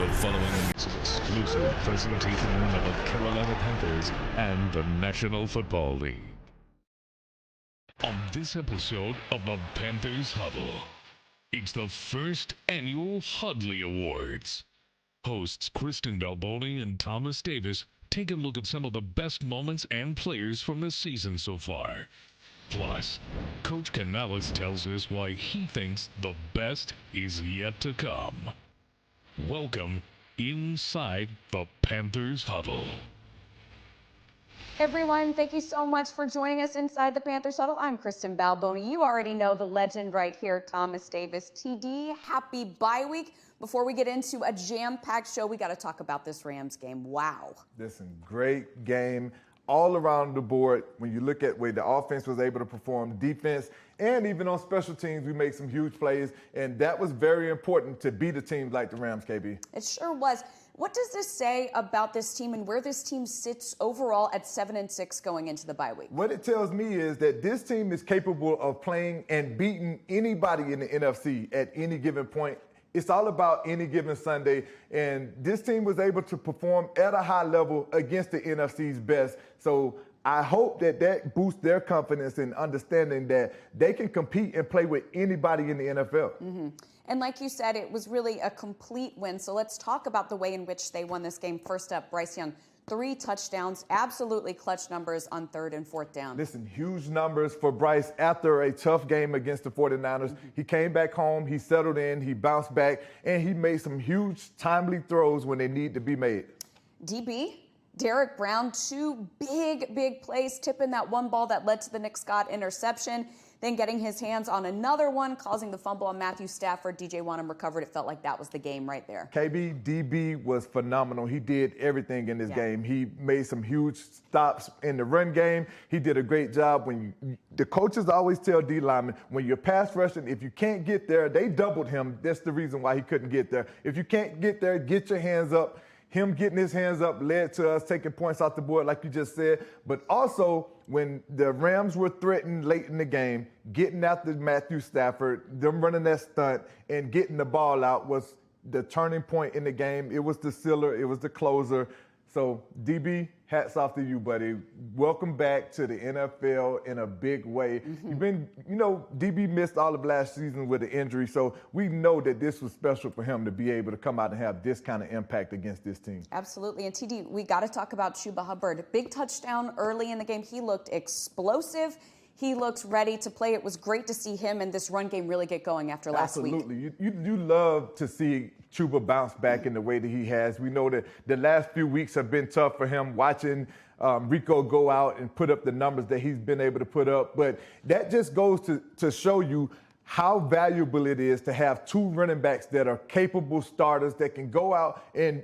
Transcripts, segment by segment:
The following is an exclusive presentation of the Carolina Panthers and the National Football League. On this episode of the Panthers Huddle, it's the first annual Huddee Awards. Hosts Kristen Balboni and Thomas Davis take a look at some of the best moments and players from the season so far. Plus, Coach Canales tells us why he thinks the best is yet to come. Welcome inside the Panthers Huddle. Everyone, thank you so much for joining us inside the Panthers Huddle. I'm Kristen Balboni. You already know the legend right here, Thomas Davis. TD, happy bye week. Before we get into a jam-packed show, we got to talk about this Rams game. Wow. Listen, great game all around the board. When you look at where the offense was able to perform, defense, and even on special teams, we made some huge plays, and that was very important to beat a team like the Rams, KB. It sure was. What does this say about this team and where this team sits overall at 7-6 going into the bye week? What it tells me is that this team is capable of playing and beating anybody in the NFC at any given point. It's all about any given Sunday, and this team was able to perform at a high level against the NFC's best. So I hope that boosts their confidence in understanding that they can compete and play with anybody in the NFL. Mm-hmm. And like you said, it was really a complete win. So let's talk about the way in which they won this game. First up, Bryce Young. 3 touchdowns, absolutely clutch numbers on 3rd and 4th down. Listen, huge numbers for Bryce after a tough game against the 49ers. Mm-hmm. He came back home, he settled in, he bounced back, and he made some huge, timely throws when they need to be made. DB, Derek Brown, 2 big plays, tipping that one ball that led to the Nick Scott interception, then getting his hands on another one, causing the fumble on Matthew Stafford. DJ Wanham recovered. It felt like that was the game right there. KB, DB was phenomenal. He did everything in this game. He made some huge stops in the run game. He did a great job. The coaches always tell D linemen, when you're pass rushing, if you can't get there, they doubled him. That's the reason why he couldn't get there. If you can't get there, get your hands up. Him getting his hands up led to us taking points off the board, like you just said. But also, when the Rams were threatened late in the game, getting after Matthew Stafford, them running that stunt, and getting the ball out was the turning point in the game. It was the sealer. It was the closer. So, DB, hats off to you, buddy. Welcome back to the NFL in a big way. Mm-hmm. You've been, DB missed all of last season with an injury, so we know that this was special for him to be able to come out and have this kind of impact against this team. Absolutely. And TD, we got to talk about Chuba Hubbard. Big touchdown early in the game. He looked explosive. He looked ready to play. It was great to see him and this run game really get going after last week. Absolutely. You love to see Chuba bounce back in the way that he has. We know that the last few weeks have been tough for him, watching Rico go out and put up the numbers that he's been able to put up. But that just goes to show you how valuable it is to have 2 running backs that are capable starters that can go out and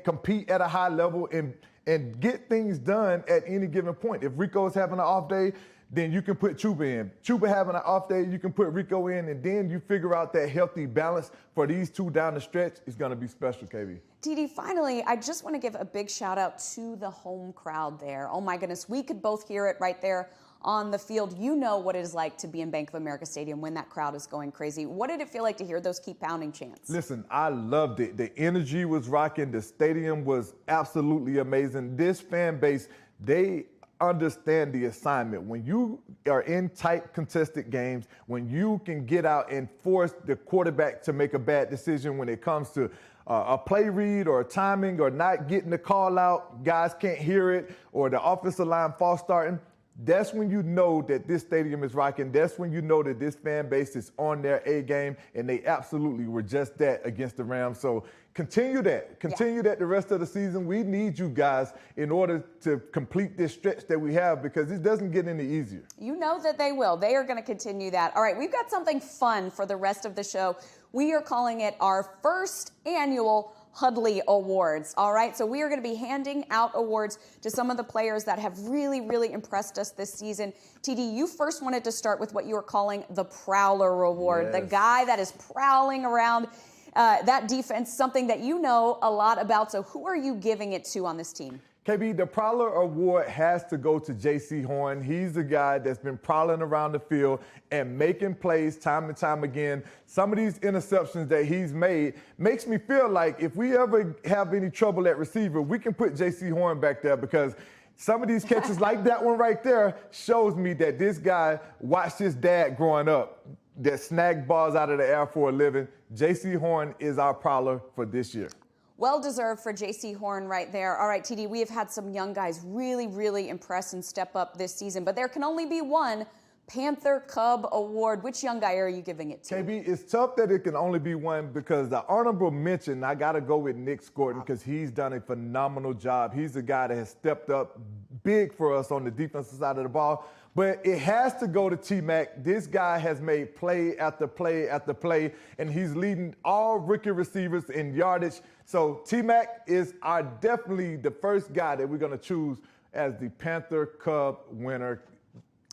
compete at a high level and get things done at any given point. If Rico is having an off day, then you can put Chuba in. Chuba having an off day, you can put Rico in, and then you figure out that healthy balance for these 2 down the stretch is going to be special, KB. TD, finally, I just want to give a big shout out to the home crowd there. Oh my goodness, we could both hear it right there on the field. You know what it is like to be in Bank of America Stadium when that crowd is going crazy. What did it feel like to hear those keep pounding chants? Listen, I loved it. The energy was rocking. The stadium was absolutely amazing. This fan base, they understand the assignment. When you are in tight contested games, when you can get out and force the quarterback to make a bad decision when it comes to a play read or timing or not getting the call out, guys can't hear it, or the offensive line false starting, that's when you know that this stadium is rocking. That's when you know that this fan base is on their A game, and they absolutely were just that against the Rams. So continue that. Continue that the rest of the season. We need you guys in order to complete this stretch that we have, because it doesn't get any easier. You know that they will. They are going to continue that. All right, we've got something fun for the rest of the show. We are calling it our first annual Huddee Awards. All right, so we are going to be handing out awards to some of the players that have really impressed us this season. TD, you first wanted to start with what you were calling the Prowler Award, the guy that is prowling around that defense, something that you know a lot about. So who are you giving it to on this team? KB, the Prowler Award has to go to J.C. Horn. He's the guy that's been prowling around the field and making plays time and time again. Some of these interceptions that he's made makes me feel like if we ever have any trouble at receiver, we can put J.C. Horn back there, because some of these catches like that one right there shows me that this guy watched his dad growing up that snagged balls out of the air for a living. J.C. Horn is our prowler for this year. Well-deserved for J.C. Horn right there. All right, TD, we have had some young guys really, really impress and step up this season, but there can only be one Panther Cub Award. Which young guy are you giving it to? KB, it's tough that it can only be one, because the honorable mention, I got to go with Nick Scorton, because he's done a phenomenal job. He's the guy that has stepped up big for us on the defensive side of the ball. But it has to go to T-Mac. This guy has made play after play after play, and he's leading all rookie receivers in yardage. So T-Mac is definitely the first guy that we're going to choose as the Panther Cub winner.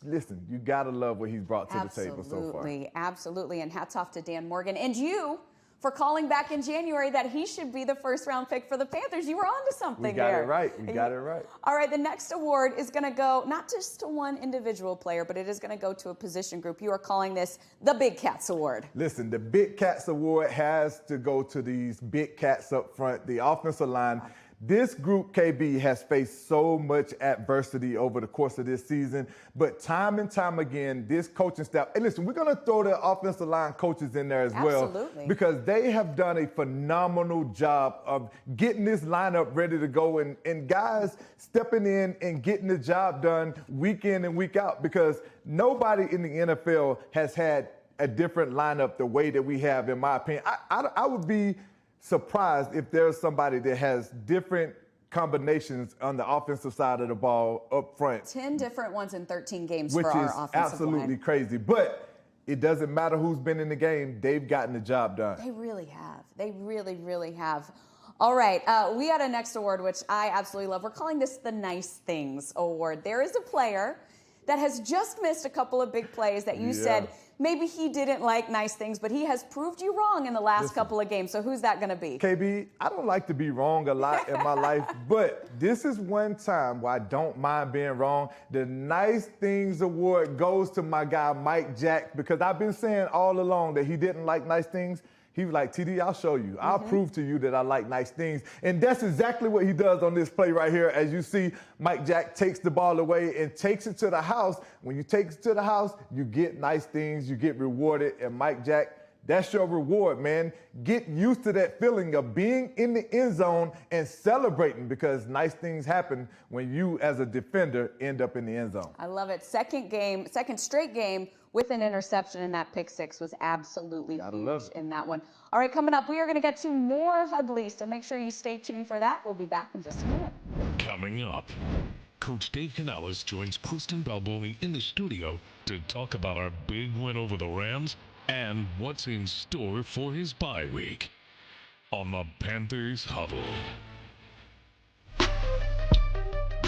Listen, you got to love what he's brought to the table so far. Absolutely. And hats off to Dan Morgan and you for calling back in January that he should be the first-round pick for the Panthers. You were onto something there. We got it right. We got it right. All right, the next award is going to go not just to one individual player, but it is going to go to a position group. You are calling this the Big Cats Award. Listen, the Big Cats Award has to go to these big cats up front, the offensive line. This group, KB, has faced so much adversity over the course of this season, but time and time again, this coaching staff, and listen, we're going to throw the offensive line coaches in there as well, because they have done a phenomenal job of getting this lineup ready to go, and guys stepping in and getting the job done week in and week out, because nobody in the NFL has had a different lineup the way that we have, in my opinion. I would be surprised if there's somebody that has different combinations on the offensive side of the ball up front. 10 different ones in 13 games for our Which offensive is absolutely crazy. But it doesn't matter who's been in the game. They've gotten the job done. They really have. They really, really have. All right, we got a next award, which I absolutely love. We're calling this the Nice Things Award. There is a player that has just missed a couple of big plays that you said maybe he didn't like nice things, but he has proved you wrong in the last couple of games. So who's that going to be? KB, I don't like to be wrong a lot in my life, but this is one time where I don't mind being wrong. The Nice Things Award goes to my guy, Mike Jack, because I've been saying all along that he didn't like nice things. He was like, TD, I'll show you. I'll prove to you that I like nice things. And that's exactly what he does on this play right here. As you see, Mike Jack takes the ball away and takes it to the house. When you take it to the house, you get nice things, you get rewarded. And Mike Jack, that's your reward, man. Get used to that feeling of being in the end zone and celebrating, because nice things happen when you, as a defender, end up in the end zone. I love it. Second straight game with an interception, and that pick six was absolutely huge in that one. All right, coming up, we are going to get to more Huddee, so make sure you stay tuned for that. We'll be back in just a minute. Coming up, Coach Dave Canales joins Kristen Balboni in the studio to talk about our big win over the Rams and what's in store for his bye week on the Panthers Huddle.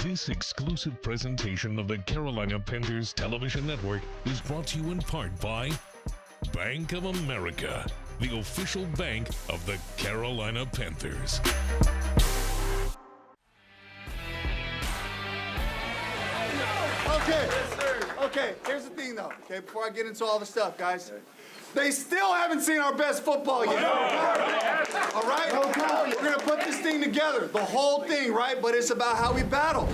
This exclusive presentation of the Carolina Panthers Television Network is brought to you in part by Bank of America, the official bank of the Carolina Panthers. Okay, here's the thing though, okay, before I get into all the stuff, guys. They still haven't seen our best football yet. All right? We're going to put this thing together, the whole thing, right? But it's about how we battle.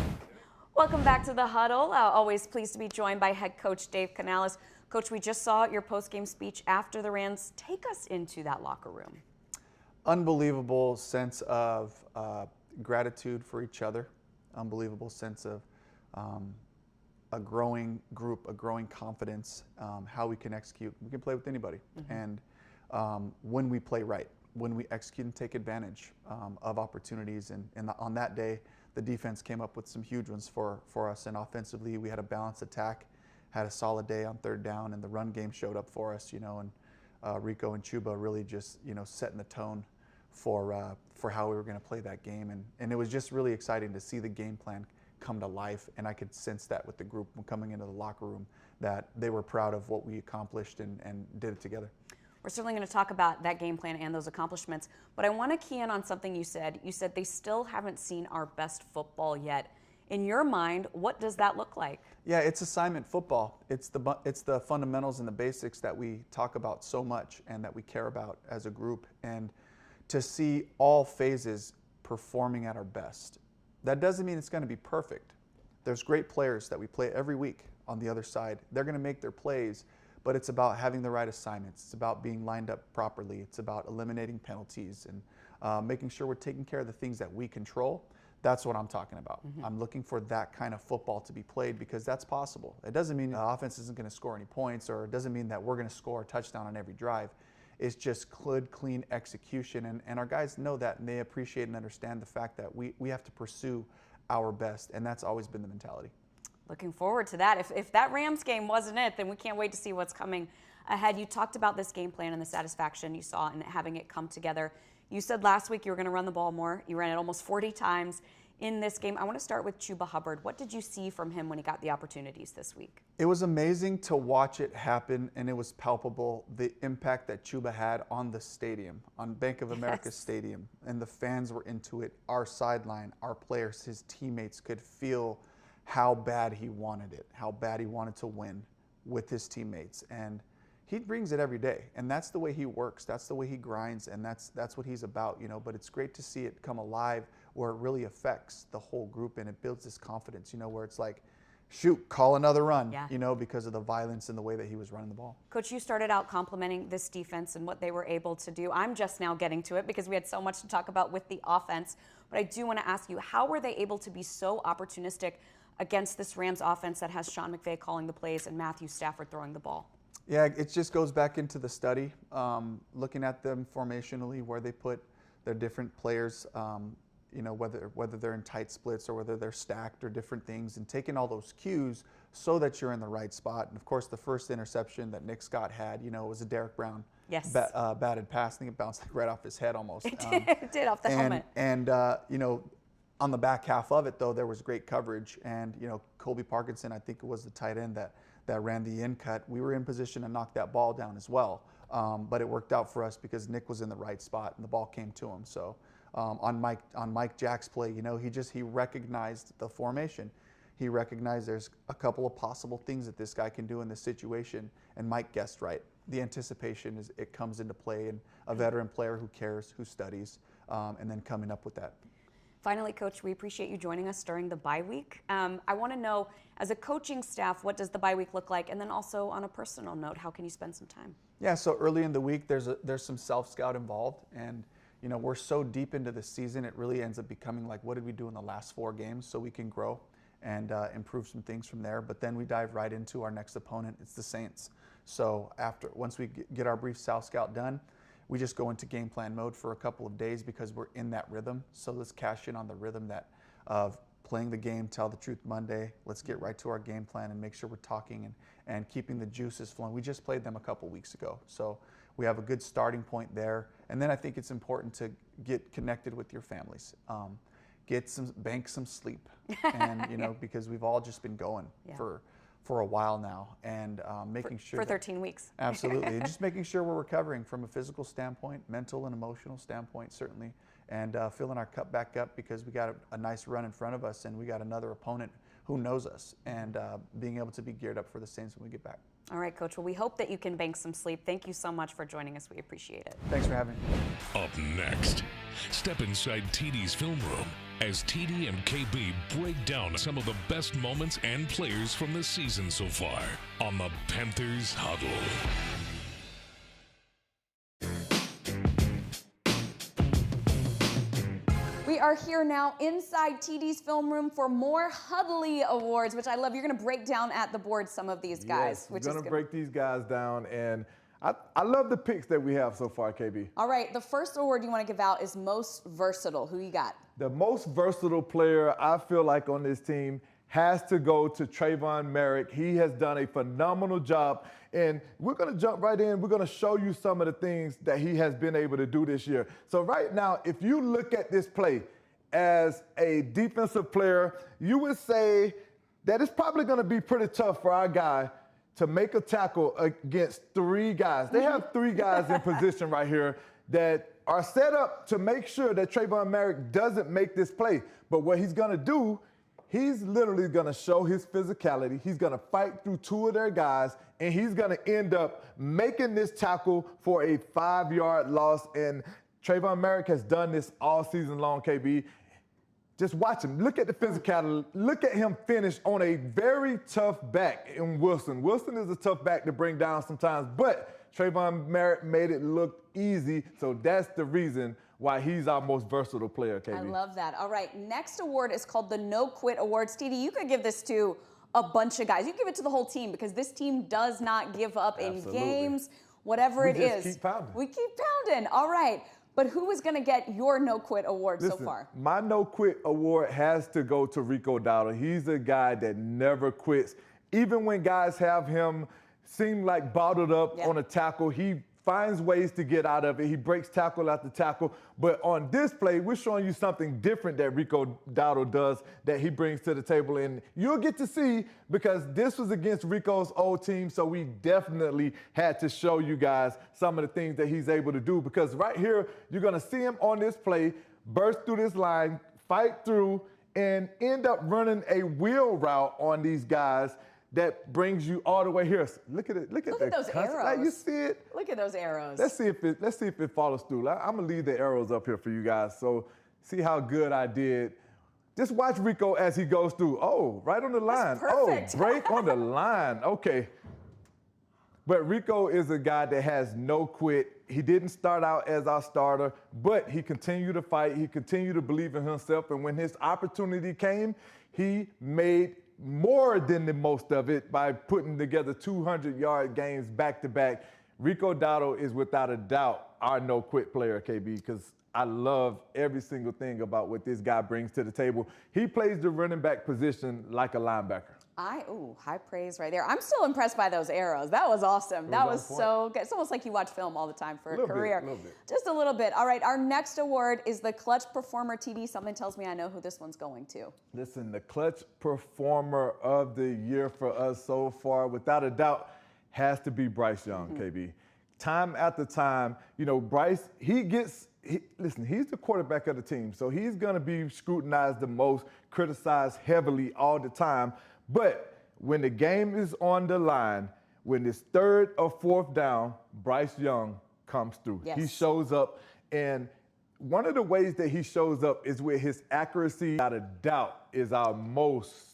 Welcome back to the Huddle. Always pleased to be joined by head coach Dave Canales. Coach, we just saw your post-game speech after the Rams. Take us into that locker room. Unbelievable sense of gratitude for each other. Unbelievable sense of a growing group, a growing confidence, how we can execute. We can play with anybody. And when we play right, when we execute and take advantage of opportunities. And on that day, the defense came up with some huge ones for us. And offensively, we had a balanced attack, had a solid day on third down, and the run game showed up for us, you know, and Rico and Chuba really just, you know, setting the tone for how we were going to play that game. And it was just really exciting to see the game plan come to life, and I could sense that with the group when coming into the locker room, that they were proud of what we accomplished and did it together. We're certainly going to talk about that game plan and those accomplishments. But I want to key in on something you said. You said they still haven't seen our best football yet. In your mind, what does that look like? Yeah, it's assignment football. It's the fundamentals and the basics that we talk about so much and that we care about as a group. And to see all phases performing at our best. That doesn't mean it's going to be perfect. There's great players that we play every week on the other side. They're going to make their plays, but it's about having the right assignments. It's about being lined up properly. It's about eliminating penalties and making sure we're taking care of the things that we control. That's what I'm talking about. I'm looking for that kind of football to be played because that's possible. It doesn't mean the offense isn't going to score any points, or it doesn't mean that we're going to score a touchdown on every drive. It's just good, clean execution, and our guys know that, and they appreciate and understand the fact that we have to pursue our best, and that's always been the mentality. Looking forward to that. If that Rams game wasn't it, then we can't wait to see what's coming ahead. You talked about this game plan and the satisfaction you saw in having it come together. You said last week you were going to run the ball more. You ran it almost 40 times in this game. I want to start with Chuba Hubbard. What did you see from him when he got the opportunities this week? It was amazing to watch it happen, and it was palpable, the impact that Chuba had on the stadium, on Bank of America Stadium, and the fans were into it. Our sideline, our players, his teammates could feel how bad he wanted it, how bad he wanted to win with his teammates. And he brings it every day, and that's the way he works. That's the way he grinds, and that's what he's about, you know. But it's great to see it come alive where it really affects the whole group, and it builds this confidence, you know, where it's like, shoot, call another run, you know, because of the violence and the way that he was running the ball. Coach, you started out complimenting this defense and what they were able to do. I'm just now getting to it because we had so much to talk about with the offense. But I do want to ask you, how were they able to be so opportunistic against this Rams offense that has Sean McVay calling the plays and Matthew Stafford throwing the ball? Yeah, it just goes back into the study, looking at them formationally, where they put their different players, you know, whether they're in tight splits or whether they're stacked or different things, and taking all those cues so that you're in the right spot. And of course, the first interception that Nick Scott had, you know, was a Derek Brown batted pass. I think it bounced like right off his head almost. It did off the helmet. And you know, on the back half of it, though, there was great coverage. And, you know, Colby Parkinson, I think it was the tight end that ran the in cut. We were in position to knock that ball down as well. But it worked out for us because Nick was in the right spot and the ball came to him. So on Mike Jack's play, you know, he recognized the formation. He recognized there's a couple of possible things that this guy can do in this situation, and Mike guessed right. The anticipation it comes into play, and a veteran player who cares, who studies, and then coming up with that. Finally, Coach, we appreciate you joining us during the bye week. I want to know, as a coaching staff, what does the bye week look like? And then also on a personal note, how can you spend some time? Yeah, so early in the week, there's some self-scout involved. And, you know, we're so deep into the season, it really ends up becoming like, what did we do in the last 4 games so we can grow and improve some things from there. But then we dive right into our next opponent. It's the Saints. So once we get our brief self-scout done, we just go into game plan mode for a couple of days because we're in that rhythm. So let's cash in on the rhythm of playing the game, tell the truth Monday. Let's get right to our game plan and make sure we're talking and keeping the juices flowing. We just played them a couple weeks ago. So we have a good starting point there. And then I think it's important to get connected with your families. Bank some sleep. And, you know, because we've all just been going for a while now, and making sure for 13 weeks. Absolutely, and just making sure we're recovering from a physical standpoint, mental and emotional standpoint, certainly, and filling our cup back up because we got a nice run in front of us, and we got another opponent who knows us, and being able to be geared up for the Saints when we get back. All right, Coach. Well, we hope that you can bank some sleep. Thank you so much for joining us. We appreciate it. Thanks for having me. Up next, step inside TD's film room as TD and KB break down some of the best moments and players from the season so far on the Panthers Huddle. We are here now inside TD's film room for more Huddee Awards, which I love. You're going to break down at the board some of these guys. Yes, we're going to break these guys down, and I love the picks that we have so far, KB. All right, the first award you want to give out is most versatile. Who you got? The most versatile player I feel like on this team has to go to Trayvon Merrick. He has done a phenomenal job, and we're going to jump right in. We're going to show you some of the things that he has been able to do this year. So right now, if you look at this play as a defensive player, you would say that it's probably going to be pretty tough for our guy to make a tackle against 3 guys. They have 3 guys in position right here that are set up to make sure that Trayvon Merrick doesn't make this play. But what he's going to do, he's literally going to show his physicality. He's going to fight through 2 of their guys, and he's going to end up making this tackle for a 5-yard loss. And Trayvon Merrick has done this all season long, KB. Just watch him. Look at the physicality. Look at him finish on a very tough back in Wilson. Wilson is a tough back to bring down sometimes, but Trayvon Merrick made it look easy, so that's the reason why he's our most versatile player, KB. I love that. All right, next award is called the No Quit Award. Stevie, you could give this to a bunch of guys. You give it to the whole team because this team does not give up in games, whatever it is. We keep pounding. We keep pounding. All right. But who is going to get your No Quit Award so far? My No Quit Award has to go to Rico Dowdle. He's a guy that never quits. Even when guys have him seem like bottled up on a tackle, he finds ways to get out of it. He breaks tackle after tackle. But on this play, we're showing you something different that Rico Dowdle does that he brings to the table. And you'll get to see because this was against Rico's old team. So we definitely had to show you guys some of the things that he's able to do. Because right here, you're going to see him on this play, burst through this line, fight through, and end up running a wheel route on these guys that brings you all the way here. Look at it. Look at those arrows. Like you see it. Look at those arrows. Let's see if it follows through. I'm gonna leave the arrows up here for you guys. So see how good I did. Just watch Rico as he goes through. Oh, right on the line. That's perfect. Oh, break on the line. Okay. But Rico is a guy that has no quit. He didn't start out as our starter, but he continued to fight. He continued to believe in himself. And when his opportunity came, he made more than the most of it by putting together 200-yard games back-to-back. Rico Dowdle is without a doubt our no-quit player, KB, because I love every single thing about what this guy brings to the table. He plays the running back position like a linebacker. High praise right there. I'm still impressed by those arrows. That was awesome. That was so good. It's almost like you watch film all the time for a career. A little bit. Just a little bit. All right, our next award is the Clutch Performer TD. Something tells me I know who this one's going to. Listen, the Clutch Performer of the Year for us so far, without a doubt, has to be Bryce Young, KB. Time after time, you know, Bryce, listen, he's the quarterback of the team, so he's going to be scrutinized the most, criticized heavily all the time. But when the game is on the line, when it's 3rd or 4th down, Bryce Young comes through. Yes. He shows up, and one of the ways that he shows up is with his accuracy. Without a doubt, is our most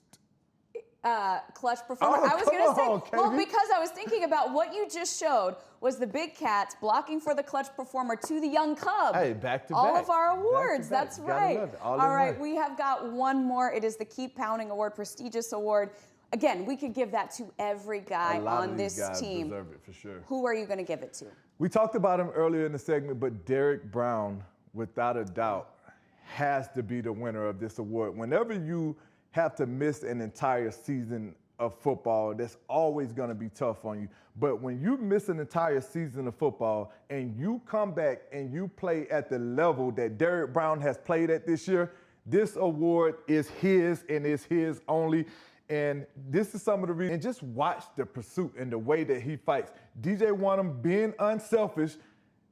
Clutch Performer. Oh, I was going to say, on, well, because I was thinking about what you just showed was the Big Cats blocking for the Clutch Performer to the Young Cub. Hey, back to all back. of our awards. Back to That's back. Gotta right. love it. All All in right, one. we have got one more. It is the Keep Pounding Award, prestigious award. Again, we could give that to every guy on this team. A lot of these guys deserve it for sure. Who are you going to give it to? We talked about him earlier in the segment, but Derek Brown, without a doubt, has to be the winner of this award. Whenever you have to miss an entire season of football, that's always going to be tough on you. But when you miss an entire season of football and you come back and you play at the level that Derek Brown has played at this year, this award is his and it's his only. And this is some of the reasons. And just watch the pursuit and the way that he fights. DJ Wanham being unselfish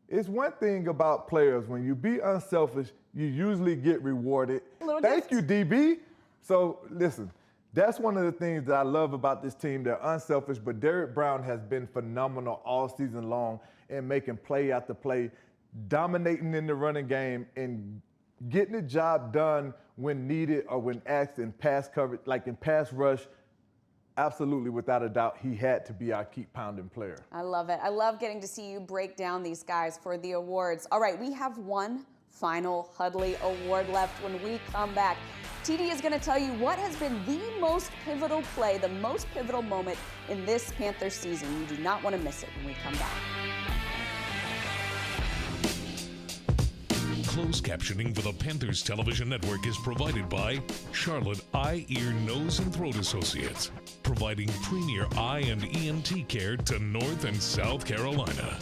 is one thing about players. When you be unselfish, you usually get rewarded. Thank you, DB. So listen, that's one of the things that I love about this team. They're unselfish, but Derek Brown has been phenomenal all season long in making play after play, dominating in the running game, and getting the job done when needed or when asked in pass coverage, like in pass rush. Absolutely, without a doubt, he had to be our keep pounding player. I love it. I love getting to see you break down these guys for the awards. All right, we have one final Huddee Award left. When we come back, TD is going to tell you what has been the most pivotal play, the most pivotal moment in this Panthers season. You do not want to miss it when we come back. Closed captioning for the Panthers Television Network is provided by Charlotte Eye, Ear, Nose, and Throat Associates, providing premier eye and ENT care to North and South Carolina.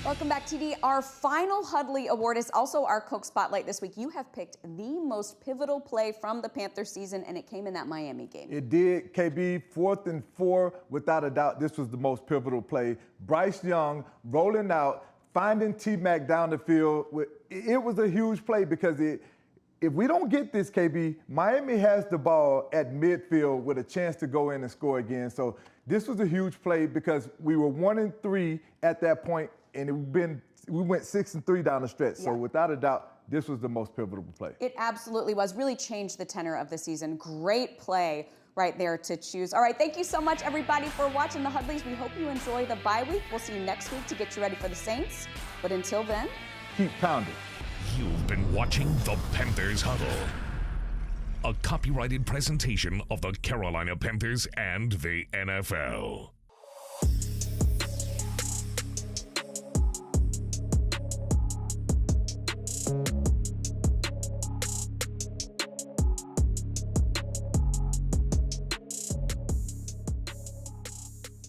Welcome back, TD. Our final Huddee Award is also our Coke Spotlight this week. You have picked the most pivotal play from the Panthers season, and it came in that Miami game. It did, KB. 4th and 4, without a doubt, this was the most pivotal play. Bryce Young rolling out, finding T-Mac down the field. It was a huge play because if we don't get this, KB, Miami has the ball at midfield with a chance to go in and score again. So this was a huge play because we were 1-3 at that point, and we went 6-3 down the stretch. So without a doubt, this was the most pivotal play. It absolutely was. Really changed the tenor of the season. Great play right there to choose. All right, thank you so much, everybody, for watching the Huddleys. We hope you enjoy the bye week. We'll see you next week to get you ready for the Saints. But until then, keep pounding. You've been watching the Panthers Huddle, a copyrighted presentation of the Carolina Panthers and the NFL.